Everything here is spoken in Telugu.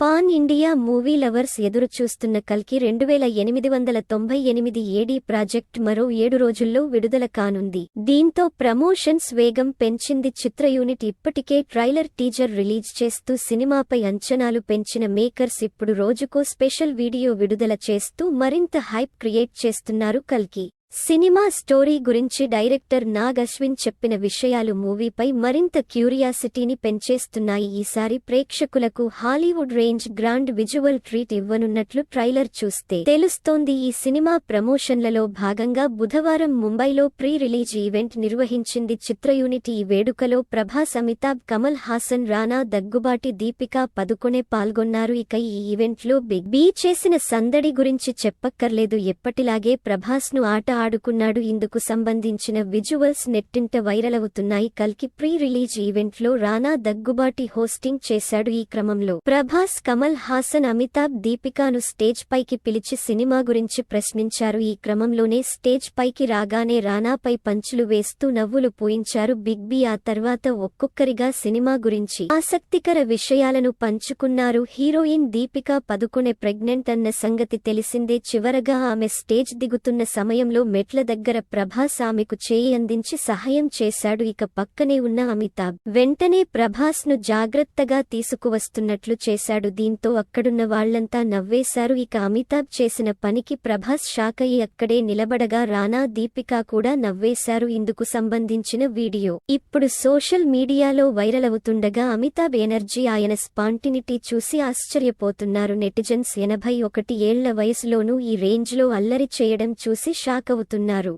పాన్ ఇండియా మూవీ లవర్స్ ఎదురుచూస్తున్న కల్కి 2898 ఏడీ ప్రాజెక్ట్ మరో 7 రోజుల్లో విడుదల కానుంది. దీంతో ప్రమోషన్స్ వేగం పెంచింది చిత్ర యూనిట్. ఇప్పటికే ట్రైలర్, టీజర్ రిలీజ్ చేస్తూ సినిమాపై అంచనాలు పెంచిన మేకర్స్ ఇప్పుడు రోజుకో స్పెషల్ వీడియో విడుదల చేస్తూ మరింత హైప్ క్రియేట్ చేస్తున్నారు. కల్కి సినిమా స్టోరీ గురించి డైరెక్టర్ నాగ్ అశ్విన్ చెప్పిన విషయాలు మూవీపై మరింత క్యూరియాసిటీని పెంచేస్తున్నాయి. ఈసారి ప్రేక్షకులకు Hollywood range grand visual treat ఇవ్వనున్నట్లు ట్రైలర్ చూస్తే తెలుస్తోంది. ఈ సినిమా ప్రమోషన్లలో భాగంగా బుధవారం ముంబైలో ప్రీ రిలీజ్ ఈవెంట్ నిర్వహించింది చిత్ర యూనిట్. ఈ వేడుకలో ప్రభాస్, అమితాబ్, కమల్ హాసన్, రానా దగ్గుబాటి, దీపికా పదుకొనె పాల్గొన్నారు. ఇక ఈ ఈవెంట్లో బిగ్ బీ చేసిన సందడి గురించి చెప్పక్కర్లేదు. ఎప్పటిలాగే ప్రభాస్ను ఆట ఆడుకున్నాడు. ఇందుకు సంబంధించిన విజువల్స్ నెట్టింట వైరల్ అవుతున్నాయి. కల్కి ప్రీ రిలీజ్ ఈవెంట్లో రానా దగ్గుబాటి హోస్టింగ్ చేశాడు. ఈ క్రమంలో ప్రభాస్, కమల్ హాసన్, అమితాబ్, దీపికాను స్టేజ్ పైకి పిలిచి సినిమా గురించి ప్రశ్నించారు. ఈ క్రమంలోనే స్టేజ్ పైకి రాగానే రానాపై పంచులు వేస్తూ నవ్వులు పూయించారు బిగ్ బీ. ఆ తర్వాత ఒక్కొక్కరిగా సినిమా గురించి ఆసక్తికర విషయాలను పంచుకున్నారు. హీరోయిన్ దీపికా పదుకొనె ప్రెగ్నెంట్ అన్న సంగతి తెలిసిందే. చివరగా ఆమె స్టేజ్ దిగుతున్న సమయంలో మెట్ల దగ్గర ప్రభాస్ ఆమెకు చేయి అందించి సహాయం చేశాడు. ఇక పక్కనే ఉన్న అమితాబ్ వెంటనే ప్రభాస్ ను జాగ్రత్తగా తీసుకువస్తున్నట్లు చేశాడు. దీంతో అక్కడున్న వాళ్లంతా నవ్వేశారు. ఇక అమితాబ్ చేసిన పనికి ప్రభాస్ షాక్ అయి అక్కడే నిలబడగా రానా, దీపికా కూడా నవ్వేశారు. ఇందుకు సంబంధించిన వీడియో ఇప్పుడు సోషల్ మీడియాలో వైరల్ అవుతుండగా అమితాబ్ ఎనర్జీ, ఆయన స్పాంటినిటీ చూసి ఆశ్చర్యపోతున్నారు నెటిజన్స్. 81 ఏళ్ల వయసులోనూ ఈ రేంజ్లో అల్లరి చేయడం చూసి షాక్ అవుతున్నారు.